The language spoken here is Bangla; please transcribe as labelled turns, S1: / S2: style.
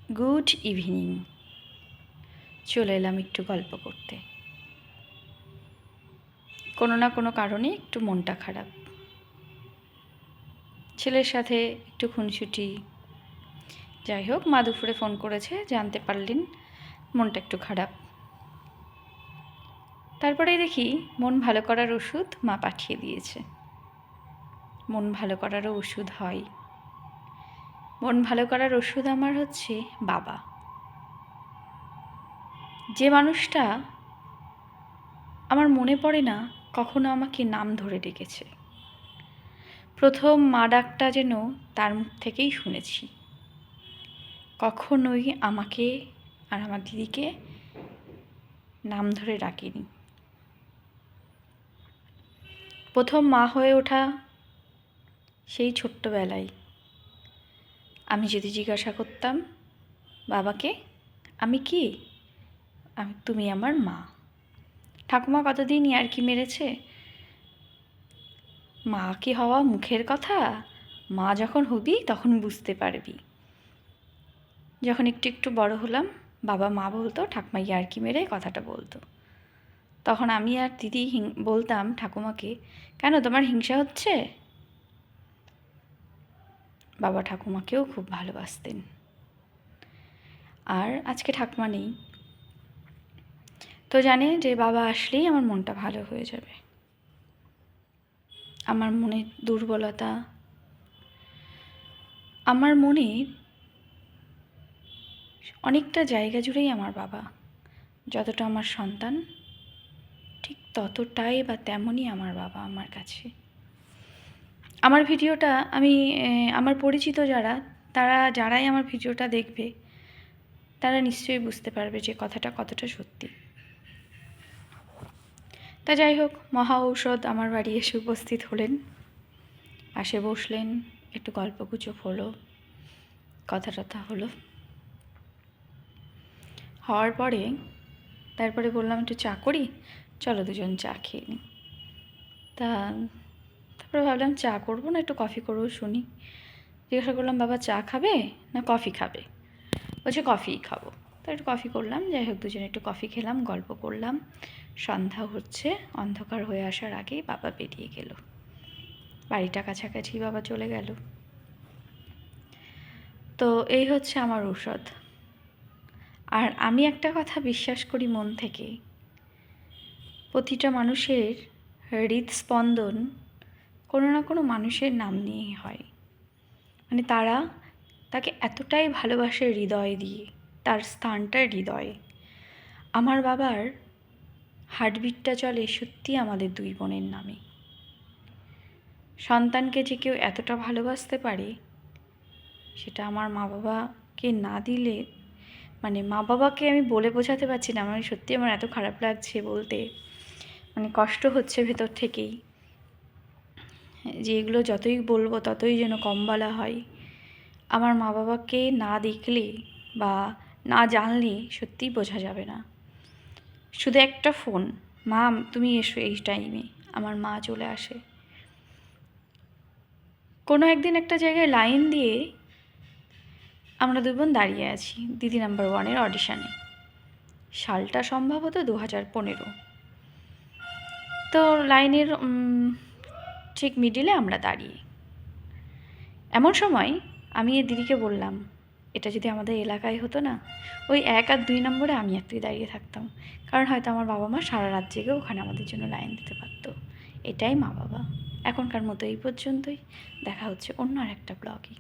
S1: Good evening. চলে এলাম একটু গল্প করতে। কোনো না কোনো কারণে একটু মনটা খারাপ, ছেলের সাথে একটু খুনসুটি। যাই হোক, মা দুপুরে ফোন করেছে, জানতে পারলেন মনটা একটু খারাপ। তারপরে দেখি মন ভালো করার ওষুধ মা পাঠিয়ে দিয়েছে। মন ভালো করারও ওষুধ হয়। মন ভালো করার ওষুধ আমার হচ্ছে বাবা। যে মানুষটা আমার মনে পড়ে না কখনো আমাকে নাম ধরে ডেকেছে। প্রথম মা ডাকটা যেন তার মুখ থেকেই শুনেছি। কখনোই আমাকে আর আমার দিদিকে নাম ধরে ডাকেনি। প্রথম মা হয়ে ওঠা সেই ছোট্টবেলায় আমি যদি জিজ্ঞাসা করতাম বাবাকে, আমি কি? তুমি আমার মা। ঠাকুমা কতদিন ইয়ার্কি মেরেছে, মা কি হওয়া মুখের কথা, মা যখন হবি তখন বুঝতে পারবি। যখন একটু একটু বড় হলাম, বাবা মা বলতো, ঠাকুমা ইয়ার্কি মেরে কথাটা বলতো। তখন আমি আর দিদি বলতাম ঠাকুমাকে, কেন তোমার হিংসা হচ্ছে? বাবা ঠাকুমাকেও খুব ভালোবাসতেন। আর আজকে ঠাকুমা নেই, তো জানে যে বাবা আসলেই আমার মনটা ভালো হয়ে যাবে। আমার মনের দুর্বলতা, আমার মনের অনেকটা জায়গা জুড়েই আমার বাবা। যতটা আমার সন্তান, ঠিক ততটাই বা তেমনই আমার বাবা আমার কাছে। আমার ভিডিওটা আমি আমার পরিচিত যারাই আমার ভিডিওটা দেখবে, তারা নিশ্চয়ই বুঝতে পারবে যে কথাটা কতটা সত্যি। তা যাই হোক, মহা ঔষধ আমার বাড়ি এসে উপস্থিত হলেন, পাশে বসলেন, একটু গল্পগুজব হলো, কথা টথা হলো। হওয়ার পরে তারপরে বললাম একটু চা করি, চলো দুজন চা খেয়ে নিই। তারপরে ভাবলাম চা করবো না, একটু কফি করবো শুনি। জিজ্ঞাসা করলাম, বাবা চা খাবে না কফি খাবে? বলছে কফিই খাবো। তো একটু কফি করলাম। যাই হোক, দুজনে একটু কফি খেলাম, গল্প করলাম। সন্ধ্যা হচ্ছে, অন্ধকার হয়ে আসার আগেই বাবা বেরিয়ে গেল। বাড়িটা কাছাকাছি, বাবা চলে গেল। তো এই হচ্ছে আমার ঔষধ। আর আমি একটা কথা বিশ্বাস করি মন থেকে, প্রতিটা মানুষের হৃদস্পন্দন কোনো না কোনো মানুষের নাম নিয়েই হয়। মানে তাকে এতটাই ভালোবাসে হৃদয় দিয়ে, তার স্থানটা হৃদয়ে। আমার বাবার হার্টবিটটা চলে সত্যি আমাদের দুই বোনের নামে। সন্তানকে যে কেউ এতটা ভালোবাসতে পারে, সেটা আমার মা বাবাকে না দিলে, মানে মা বাবাকে আমি বলে বোঝাতে পারছি না। মানে সত্যি আমার এত খারাপ লাগছে বলতে, মানে কষ্ট হচ্ছে ভেতর থেকেই, যে এগুলো যতই বলবো ততই যেন কম বলা হয়। আমার মা বাবাকে না দেখলে বা না জানলে সত্যিই বোঝা যাবে না। শুধু একটা ফোন, মা তুমি এসো এই টাইমে, আমার মা চলে আসে। কোনো একদিন একটা জায়গায় লাইন দিয়ে আমরা দুই বোন দাঁড়িয়ে আছি দিদি নাম্বার 1-এর অডিশানে। সালটা সম্ভবত 2015। তো লাইনের ঠিক মিডিলে আমরা দাঁড়িয়ে। এমন সময় আমি এর দিদিকে বললাম, এটা যদি আমাদের এলাকায় হতো না, ওই 1 আর 2 নম্বরে আমি আর তুই দাঁড়িয়ে থাকতাম। কারণ হয়তো আমার বাবা মা সারা রাত জেগে ওখানে আমাদের জন্য লাইন দিতে পারতো। এটাই মা বাবা। এখনকার মতো এই পর্যন্তই। দেখা হচ্ছে অন্য আর একটা ব্লগে।